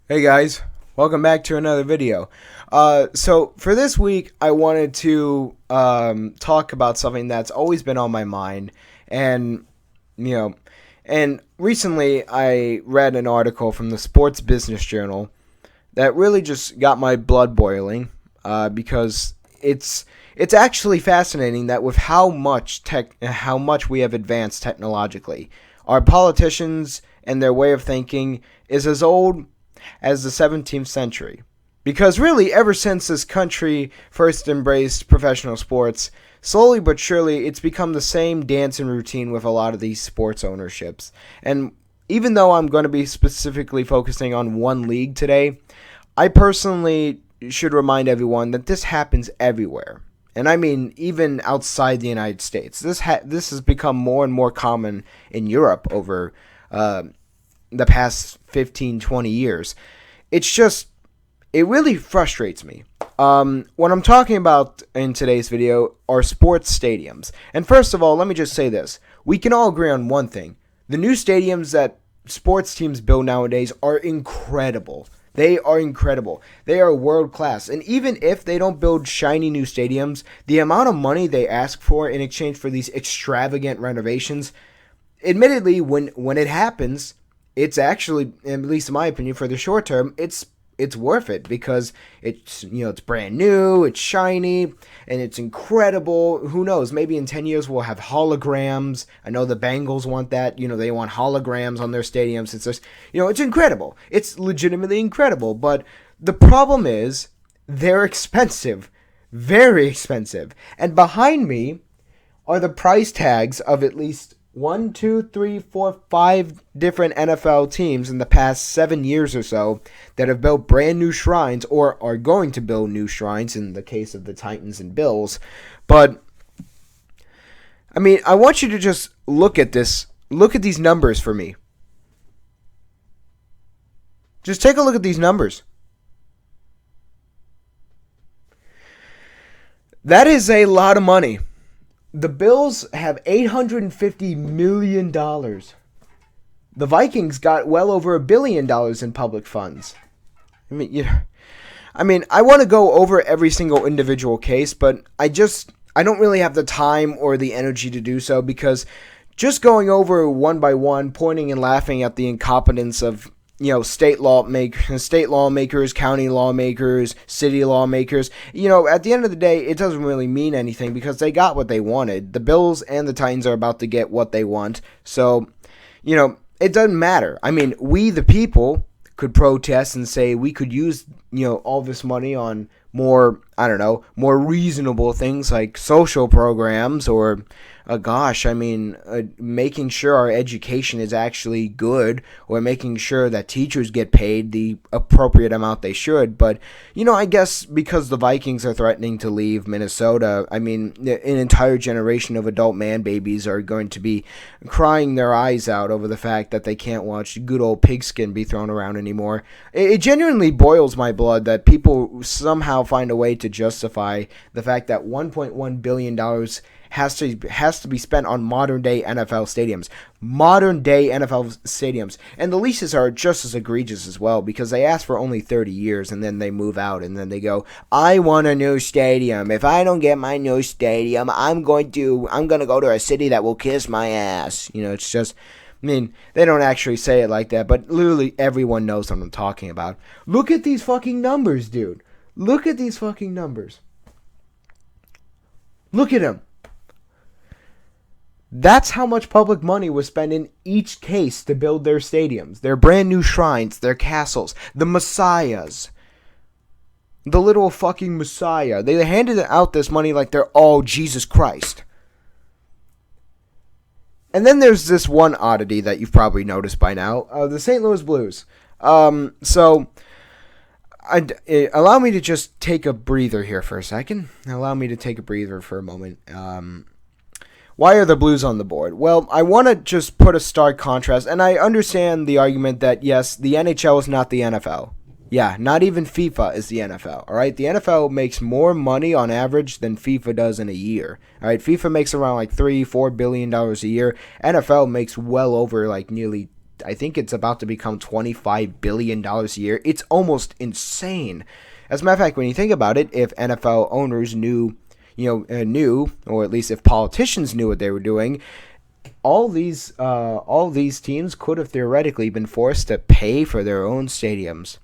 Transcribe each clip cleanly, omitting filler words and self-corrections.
Hey guys, welcome back to another video. So for this week, I wanted to talk about something that's always been on my mind, and you know, and recently I read an article from the Sports Business Journal that really just got my blood boiling, because it's actually fascinating that with how much we have advanced technologically, our politicians and their way of thinking is as old as the 17th century. Because really, ever since this country first embraced professional sports, slowly but surely it's become the same dance and routine with a lot of these sports ownerships. And even though I'm going to be specifically focusing on one league today, I personally should remind everyone that this happens everywhere. And I mean, even outside the United States. This has become more and more common in Europe over the past 15, 20 years. It's just, it really frustrates me. What I'm talking about in today's video are sports stadiums. And first of all, let me just say this. We can all agree on one thing. The new stadiums that sports teams build nowadays are incredible. They are incredible. They are world class. And even if they don't build shiny new stadiums, the amount of money they ask for in exchange for these extravagant renovations, admittedly, when it happens, it's actually, at least in my opinion, for the short term, it's worth it because it's brand new, it's shiny, and it's incredible. Who knows? Maybe in 10 years we'll have holograms. I know the Bengals want that. They want holograms on their stadiums. It's just, it's incredible. It's legitimately incredible. But the problem is they're expensive, very expensive. And behind me are the price tags of at least 1, 2, 3, 4, 5 different NFL teams in the past 7 years or so that have built brand new shrines or are going to build new shrines in the case of the Titans and Bills. But, I mean, I want you to just look at this. Look at these numbers for me. Just take a look at these numbers. That is a lot of money. The Bills have $850 million. The Vikings got well over $1 billion in public funds. I mean, I want to go over every single individual case, but I don't really have the time or the energy to do so because just going over one by one, pointing and laughing at the incompetence of state lawmakers, county lawmakers, city lawmakers. At the end of the day, it doesn't really mean anything because they got what they wanted. The Bills and the Titans are about to get what they want. So, it doesn't matter. I mean, we, the people, could protest and say we could use, all this money on more reasonable things like social programs or, making sure our education is actually good or making sure that teachers get paid the appropriate amount they should. But, I guess because the Vikings are threatening to leave Minnesota, I mean, an entire generation of adult man babies are going to be crying their eyes out over the fact that they can't watch good old pigskin be thrown around anymore. It genuinely boils my blood that people somehow find a way to justify the fact that $1.1 billion has to be spent on modern day NFL stadiums. Modern day NFL stadiums. And the leases are just as egregious as well because they ask for only 30 years and then they move out and then they go, I want a new stadium. If I don't get my new stadium, I'm going to go to a city that will kiss my ass. It's just, I mean, they don't actually say it like that, but literally everyone knows what I'm talking about. Look at these fucking numbers, dude. Look at these fucking numbers. Look at them. That's how much public money was spent in each case to build their stadiums, their brand new shrines, their castles, the messiahs. The little fucking messiah. They handed out this money like they're all Jesus Christ. And then there's this one oddity that you've probably noticed by now, the St. Louis Blues. Allow me to just take a breather here for a second. Allow me to take a breather for a moment. Why are the Blues on the board? Well, I want to just put a stark contrast, and I understand the argument that, yes, the NHL is not the NFL. Yeah, not even FIFA is the NFL, all right? The NFL makes more money on average than FIFA does in a year, all right? FIFA makes around like $3-4 billion a year. NFL makes well over like nearly I think it's about to become $25 billion a year. It's almost insane. As a matter of fact, when you think about it, if NFL owners knew, or at least if politicians knew what they were doing, all these teams could have theoretically been forced to pay for their own stadiums.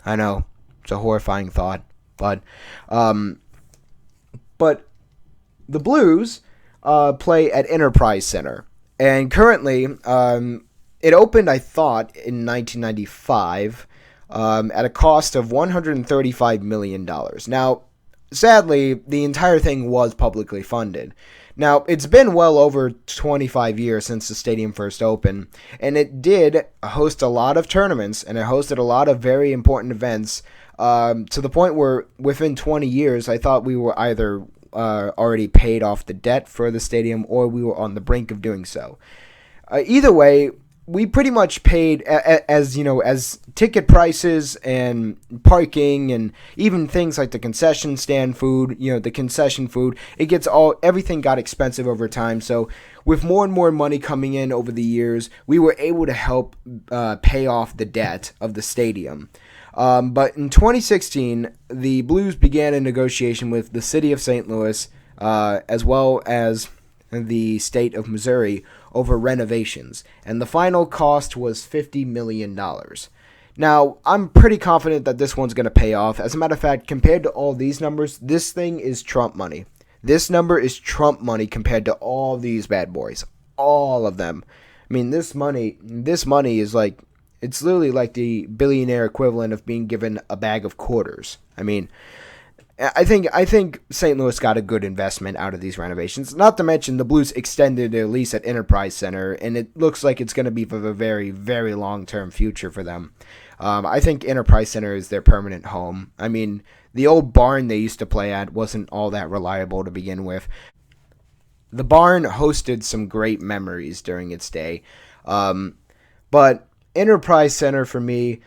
I know, it's a horrifying thought, but the Blues play at Enterprise Center, and currently it opened, I thought, in 1995 at a cost of $135 million. Now, sadly, the entire thing was publicly funded. Now, it's been well over 25 years since the stadium first opened, and it did host a lot of tournaments, and it hosted a lot of very important events, to the point where within 20 years, I thought we were either already paid off the debt for the stadium or we were on the brink of doing so. Either way, we pretty much paid as ticket prices and parking and even things like the concession stand food, the concession food, everything got expensive over time. So with more and more money coming in over the years, we were able to help pay off the debt of the stadium. But in 2016, the Blues began a negotiation with the city of St. Louis, as well as the state of Missouri, over renovations, and the final cost was $50 million. Now, I'm pretty confident that this one's going to pay off. As a matter of fact, compared to all these numbers, this thing is Trump money. This number is Trump money compared to all these bad boys. All of them. I mean, this money is like, it's literally like the billionaire equivalent of being given a bag of quarters. I mean, I think St. Louis got a good investment out of these renovations. Not to mention the Blues extended their lease at Enterprise Center, and it looks like it's going to be for a very, very long-term future for them. I think Enterprise Center is their permanent home. I mean, the old barn they used to play at wasn't all that reliable to begin with. The barn hosted some great memories during its day, but Enterprise Center for me,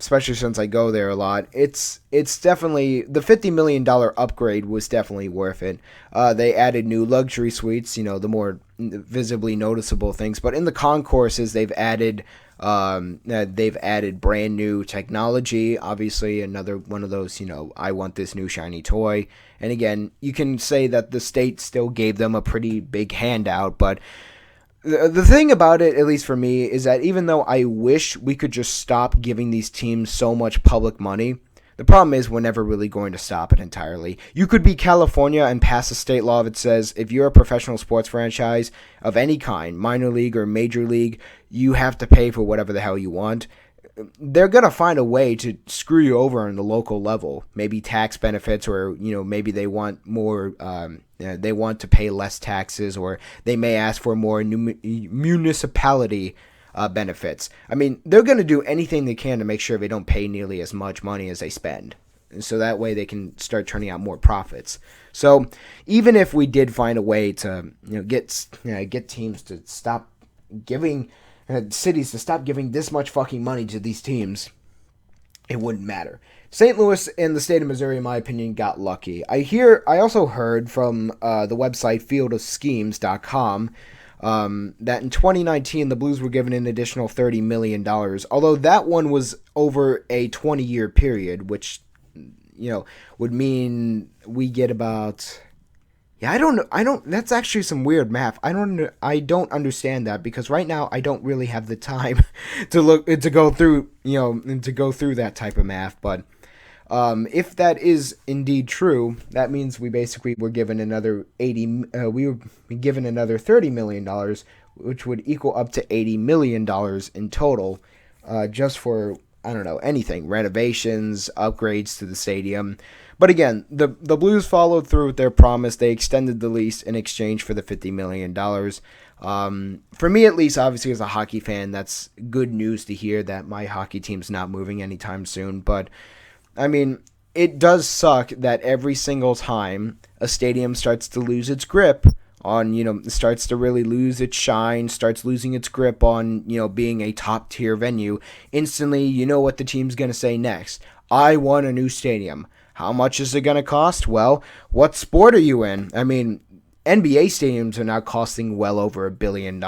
especially since I go there a lot, it's definitely, the $50 million upgrade was definitely worth it. They added new luxury suites, the more visibly noticeable things. But in the concourses, they've added brand new technology. Obviously, another one of those, I want this new shiny toy. And again, you can say that the state still gave them a pretty big handout, but the thing about it, at least for me, is that even though I wish we could just stop giving these teams so much public money, the problem is we're never really going to stop it entirely. You could be California and pass a state law that says if you're a professional sports franchise of any kind, minor league or major league, you have to pay for whatever the hell you want. They're going to find a way to screw you over on the local level. Maybe tax benefits, or, maybe they want more, they want to pay less taxes, or they may ask for more municipality benefits. I mean, they're going to do anything they can to make sure they don't pay nearly as much money as they spend. And so that way they can start turning out more profits. So even if we did find a way to, get teams to stop giving, cities to stop giving this much fucking money to these teams, it wouldn't matter. St. Louis and the state of Missouri, in my opinion, got lucky. I also heard from the website fieldofschemes.com that in 2019 the Blues were given an additional $30 million, although that one was over a 20-year period, which would mean we get about, I don't, that's actually some weird math. I don't understand that, because right now I don't really have the time to go through that type of math. But if that is indeed true, that means we basically were given another $30 million, which would equal up to $80 million in total, just for, I don't know, anything, renovations, upgrades to the stadium. But again, the Blues followed through with their promise. They extended the lease in exchange for the $50 million. For me, at least, obviously, as a hockey fan, that's good news to hear that my hockey team's not moving anytime soon. But, I mean, it does suck that every single time a stadium starts to lose its grip on, starts to really lose its shine, starts losing its grip on, being a top-tier venue, instantly, you know what the team's going to say next. I want a new stadium. How much is it going to cost? Well, what sport are you in? I mean, NBA stadiums are now costing well over $1 billion.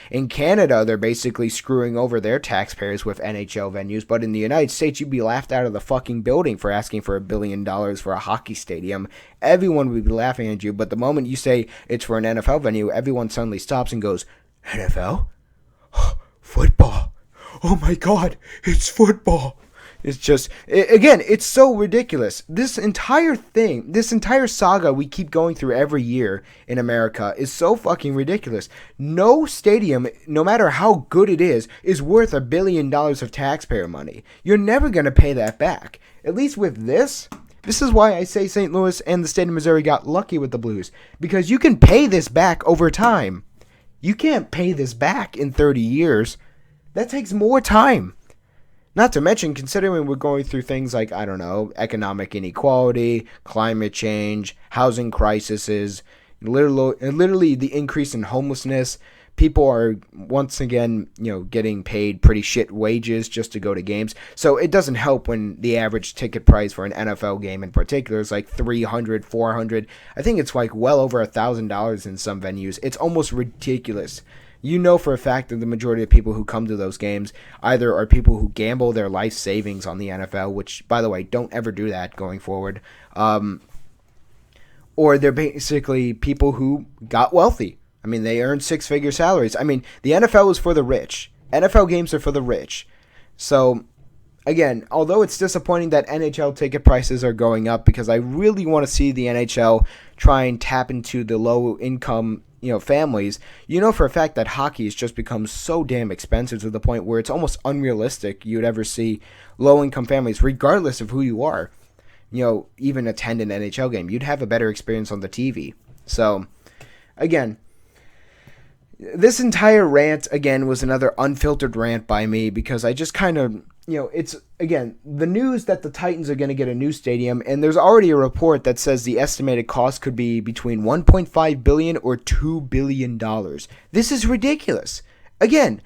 In Canada, they're basically screwing over their taxpayers with NHL venues. But in the United States, you'd be laughed out of the fucking building for asking for $1 billion for a hockey stadium. Everyone would be laughing at you. But the moment you say it's for an NFL venue, everyone suddenly stops and goes, NFL? Football. Oh my God, it's football. It's just, again, it's so ridiculous. This entire thing, this entire saga we keep going through every year in America is so fucking ridiculous. No stadium, no matter how good it is worth $1 billion of taxpayer money. You're never going to pay that back. At least with this is why I say St. Louis and the state of Missouri got lucky with the Blues. Because you can pay this back over time. You can't pay this back in 30 years. That takes more time. Not to mention, considering we're going through things like, I don't know, economic inequality, climate change, housing crises, literally the increase in homelessness. People are, once again, getting paid pretty shit wages just to go to games. So it doesn't help when the average ticket price for an NFL game in particular is like $300, $400. I think it's like well over $1,000 in some venues. It's almost ridiculous. You know for a fact that the majority of people who come to those games either are people who gamble their life savings on the NFL, which, by the way, don't ever do that going forward, or they're basically people who got wealthy. I mean, they earn six-figure salaries. I mean, the NFL is for the rich. NFL games are for the rich. So, again, although it's disappointing that NHL ticket prices are going up, because I really want to see the NHL try and tap into the low-income families, for a fact that hockey has just become so damn expensive to the point where it's almost unrealistic you'd ever see low-income families, regardless of who you are, even attend an NHL game. You'd have a better experience on the TV. So, again, this entire rant, again, was another unfiltered rant by me because I just kind of, it's, again, the news that the Titans are going to get a new stadium, and there's already a report that says the estimated cost could be between $1.5 billion or $2 billion. This is ridiculous. Again,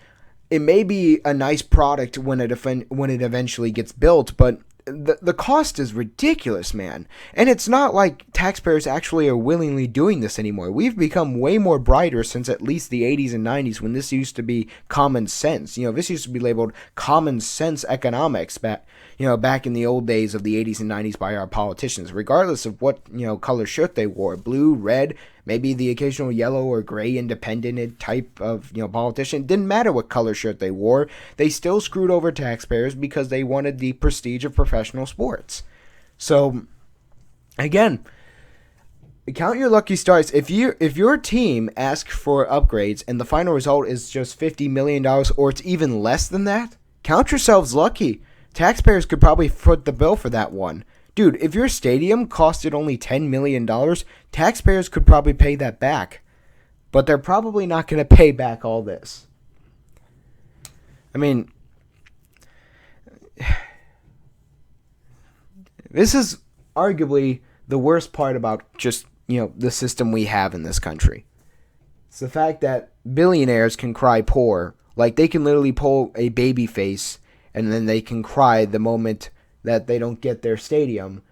it may be a nice product when it eventually gets built, but the cost is ridiculous, man. And it's not like taxpayers actually are willingly doing this anymore. We've become way more brighter since at least the 80s and 90s when this used to be common sense. This used to be labeled common sense economics back in the old days of the 80s and 90s by our politicians, regardless of what, color shirt they wore, blue, red, maybe the occasional yellow or gray independent type of, politician. Didn't matter what color shirt they wore. They still screwed over taxpayers because they wanted the prestige of professional sports. So, again, count your lucky stars. If your team asks for upgrades and the final result is just $50 million or it's even less than that, count yourselves lucky. Taxpayers could probably foot the bill for that one. Dude, if your stadium costed only $10 million, taxpayers could probably pay that back. But they're probably not going to pay back all this. I mean, this is arguably the worst part about just, the system we have in this country. It's the fact that billionaires can cry poor. Like, they can literally pull a baby face and then they can cry the moment that they don't get their stadium.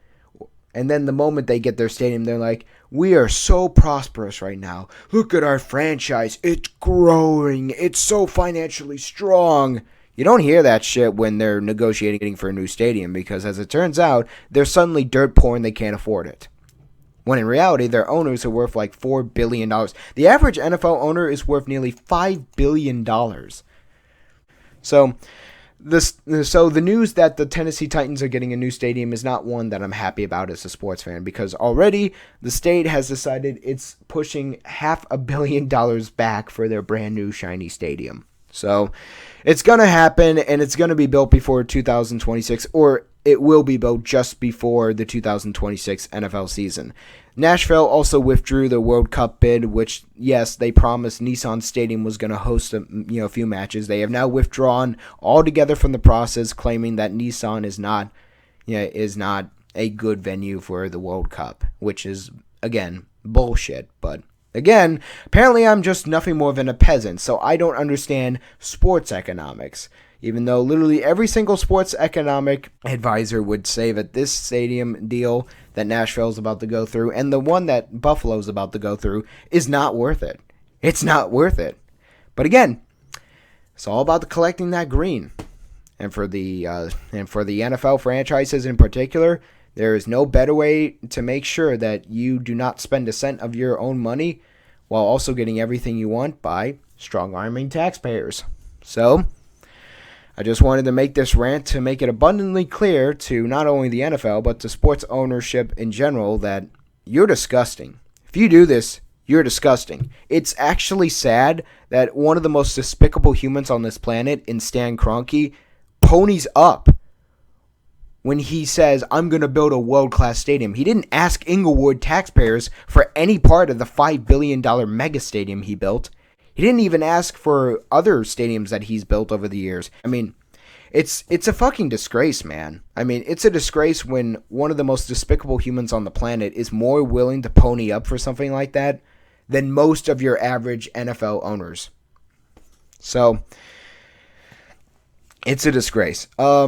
And then the moment they get their stadium, they're like, we are so prosperous right now. Look at our franchise. It's growing. It's so financially strong. You don't hear that shit when they're negotiating for a new stadium because, as it turns out, they're suddenly dirt poor and they can't afford it. When in reality, their owners are worth like $4 billion. The average NFL owner is worth nearly $5 billion. So the news that the Tennessee Titans are getting a new stadium is not one that I'm happy about as a sports fan, because already the state has decided it's pushing $500 million back for their brand new shiny stadium. So it's going to happen, and it's going to be built before 2026, or it will be built just before the 2026 NFL season. Nashville also withdrew the World Cup bid, which, yes, they promised Nissan Stadium was going to host a few matches. They have now withdrawn altogether from the process, claiming that Nissan is not a good venue for the World Cup, which is, again, bullshit. But again, apparently I'm just nothing more than a peasant, so I don't understand sports economics. Even though literally every single sports economic advisor would say that this stadium deal that Nashville's about to go through and the one that Buffalo's about to go through is not worth it. It's not worth it. But again, it's all about collecting that green. And for the NFL franchises in particular, there is no better way to make sure that you do not spend a cent of your own money while also getting everything you want by strong-arming taxpayers. So, I just wanted to make this rant to make it abundantly clear to not only the NFL, but to sports ownership in general that you're disgusting. If you do this, you're disgusting. It's actually sad that one of the most despicable humans on this planet, in Stan Kroenke, ponies up when he says, I'm going to build a world-class stadium. He didn't ask Inglewood taxpayers for any part of the $5 billion mega stadium he built. He didn't even ask for other stadiums that he's built over the years. I mean, it's a fucking disgrace, man. I mean, it's a disgrace when one of the most despicable humans on the planet is more willing to pony up for something like that than most of your average NFL owners. So, it's a disgrace. I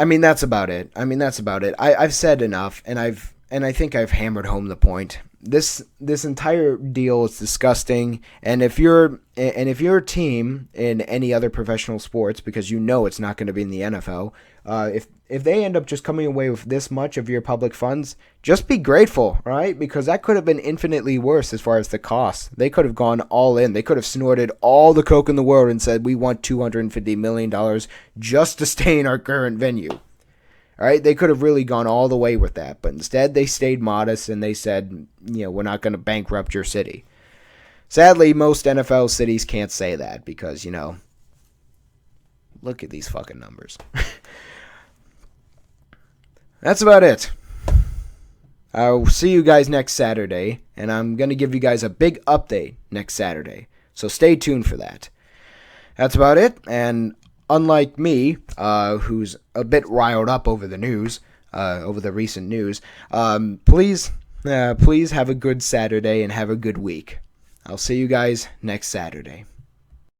mean, that's about it. I've said enough, and I think I've hammered home the point. This entire deal is disgusting, and if you're a team in any other professional sports, because you know it's not going to be in the NFL, if they end up just coming away with this much of your public funds, just be grateful, right? Because that could have been infinitely worse as far as the cost. They could have gone all in. They could have snorted all the coke in the world and said, we want $250 million just to stay in our current venue. All right, they could have really gone all the way with that, but instead they stayed modest and they said, we're not going to bankrupt your city. Sadly, most NFL cities can't say that because, look at these fucking numbers. That's about it. I'll see you guys next Saturday, and I'm going to give you guys a big update next Saturday, so stay tuned for that. That's about it, and unlike me, who's a bit riled up over the news, over the recent news, please have a good Saturday and have a good week. I'll see you guys next Saturday.